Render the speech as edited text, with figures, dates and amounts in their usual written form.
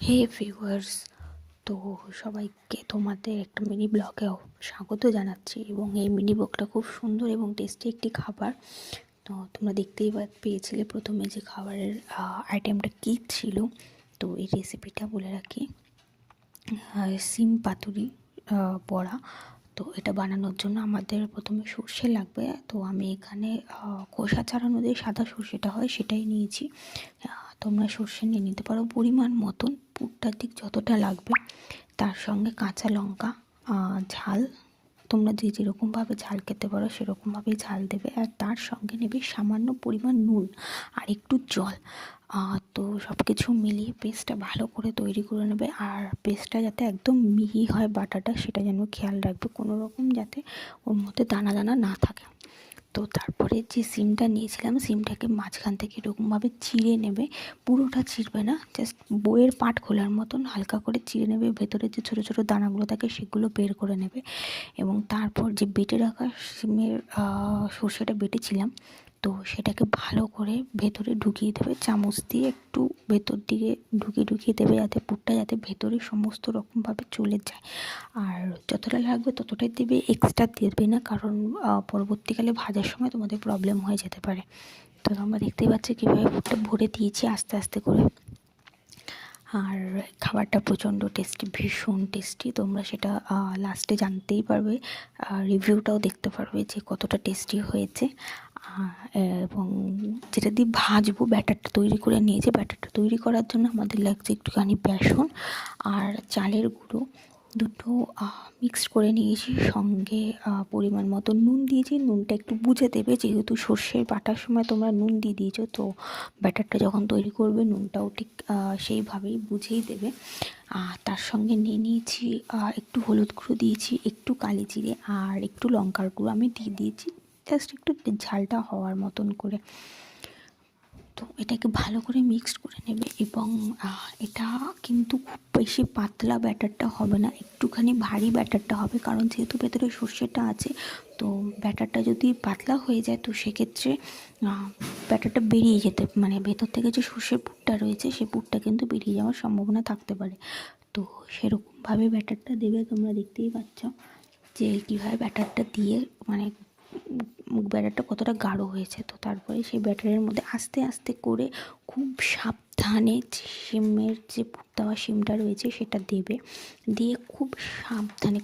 হে viewers, তো সবাইকে তোমাদের একটা মিনি ব্লগে স্বাগত জানাচ্ছি। এবং এই মিনি ব্লগটা খুব সুন্দর এবং টেস্টি একটি খাবার। তো তোমরা দেখতেই পেয়েছিলে প্রথমে যে খাবারের আইটেমটা কী ছিল। তো এই রেসিপিটা বলে রাখি, সিম পাতুরি বড়া। তো এটা বানানোর জন্য আমাদের প্রথমে সর্ষে লাগবে। তো আমি এখানে খোসা ছাড়ানো যে সাদা সর্ষেটা হয় সেটাই নিয়েছি। তোমরা সর্ষে নিয়ে নিতে পারো পরিমাণ মতন, পুরটার দিক যতটা লাগবে। তার সঙ্গে কাঁচা লঙ্কা, ঝাল তোমরা যে যেরকমভাবে ঝাল খেতে পারো সেরকমভাবেই ঝাল দেবে। আর তার সঙ্গে নেবে সামান্য পরিমাণ নুন আর একটু জল। তো সব কিছু মিলিয়ে পেস্টটা ভালো করে তৈরি করে নেবে। আর পেস্টটা যাতে একদম মিহি হয়, বাটাটা, সেটা যেন খেয়াল রাখবে, কোনো রকম যাতে ওর মধ্যে দানা দানা না থাকে। তো তারপরে যে সিমটা নিয়েছিলাম, সিমটাকে মাঝখান থেকে এরকমভাবে চিড়ে নেবে। পুরোটা চিড়বে না, জাস্ট বইয়ের পাট খোলার মতন হালকা করে চিড়ে নেবে। ভেতরে যে ছোটো ছোটো দানাগুলো থাকে সেগুলো বের করে নেবে। এবং তারপর যে বেটে রাখা সিমের সর্ষেটা বেটেছিলাম, তো সেটাকে ভালো করে ভেতরে ঢুকিয়ে দেবে। চামচ দিয়ে একটু ভেতর দিকে ঢুকিয়ে দেবে, যাতে পুরটা যাতে ভেতরে সমস্ত রকমভাবে চলে যায়। আর যতটা লাগবে ততটাই দেবে, এক্সট্রা দেবে না, কারণ পরবর্তীকালে ভাজার সময় তোমাদের প্রবলেম হয়ে যেতে পারে। তো তোমরা দেখতেই পাচ্ছ কীভাবে পুরটা ভরে দিয়েছি আস্তে আস্তে করে। আর খাবারটা প্রচণ্ড টেস্টি, ভীষণ টেস্টি। তোমরা সেটা লাস্টে জানতেই পারবে, রিভিউটাও দেখতে পারবে যে কতটা টেস্টি হয়েছে। এবং যেটা দিয়ে ভাজবো, ব্যাটারটা তৈরি করে নিয়েছি। ব্যাটারটা তৈরি করার জন্য আমাদের লাগছে একটুখানি বেসন আর চালের গুঁড়ো, দুটো মিক্সড করে নিয়েছি। সঙ্গে পরিমাণ মতো নুন দিয়েছি। নুনটা একটু বুঝে দেবে, যেহেতু সর্ষে বাটার সময় তোমরা নুন দিয়ে দিয়েছো, তো ব্যাটারটা যখন তৈরি করবে নুনটাও ঠিক সেইভাবেই বুঝেই দেবে। তার সঙ্গে নিয়ে নিয়েছি একটু হলুদ গুঁড়ো দিয়েছি, একটু কালি জিরে আর একটু লঙ্কার গুঁড়ো আমি দিয়ে দিয়েছি, জাস্ট একটু ঝালটা হওয়ার মতন করে। তো এটাকে ভালো করে মিক্সড করে নেবে। এবং এটা কিন্তু খুব বেশি পাতলা ব্যাটারটা হবে না, একটুখানি ভারী ব্যাটারটা হবে, কারণ যেহেতু ভেতরে সর্ষেটা আছে। তো ব্যাটারটা যদি পাতলা হয়ে যায় তো সেক্ষেত্রে ব্যাটারটা বেরিয়ে যেতে, মানে ভেতর থেকে যে সর্ষের পুরটা রয়েছে সেই পুরটা কিন্তু বেরিয়ে যাওয়ার সম্ভাবনা থাকতে পারে। তো সেরকমভাবে ব্যাটারটা দেবে। তোমরা দেখতেই পাচ্ছ যে কীভাবে ব্যাটারটা দিয়ে, মানে ব্যাটারটা কতটা গাঢ় হয়েছে। তো তারপরে সেই ব্যাটারের মধ্যে আস্তে আস্তে করে খুব সাবধানে সিমের যে পুর দেওয়া সিমটা রয়েছে সেটা দেবে, দিয়ে খুব সাবধানে